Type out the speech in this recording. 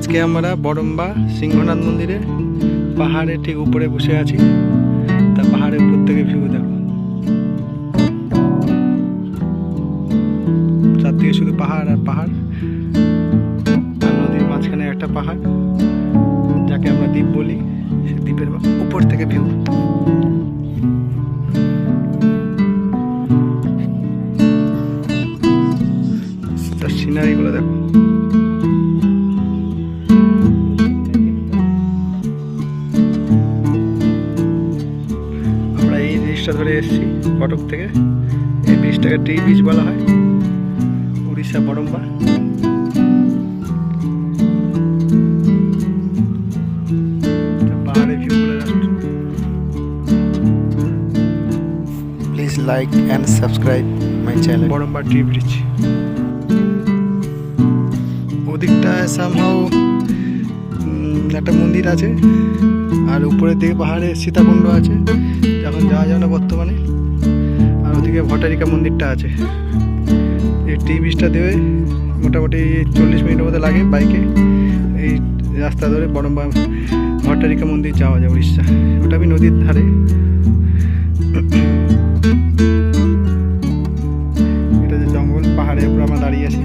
আজকে আমরা বড়ম্বা সিংহনাথ মন্দিরে পাহাড়ে ঠিক উপরে বসে আছি। তা পাহাড়ের উপর থেকে ভিউ দেখো, চারদিকে শুধু পাহাড় আর পাহাড়, আর নদীর মাঝখানে একটা পাহাড় যাকে আমরা দ্বীপ বলি। সে দ্বীপের উপর থেকে ভিউ। তার সিনারিগুলো দেখো। আমরা এই ব্রিজটা ধরে এসেছি কটক থেকে। এই ব্রিজটাকে টি ব্রিজ বলা হয়, উড়িষ্যা বড়ম্বা। পাহাড়ে ভিউ গুলো দেখো। Please like and subscribe my channel. বড়ম্বা টি ব্রিজ। ওদিকটায় সামহাও একটা মন্দির আছে, আর উপরের দিকে পাহাড়ে সীতাকুণ্ড আছে, এখন যাওয়া যায় না বর্তমানে। আর ওদিকে ভটারিকা মন্দিরটা আছে। এই টি ব্রিজটা দেবে মোটামুটি 40 মিনিটের মতো লাগে বাইকে। এই রাস্তা ধরে বড়ম্বা ভটারিকা মন্দির যাওয়া যায় উড়িষ্যা। ওটা আমি নদীর ধারে। এটা যে জঙ্গল, পাহাড়ের উপর আমরা দাঁড়িয়ে আছি।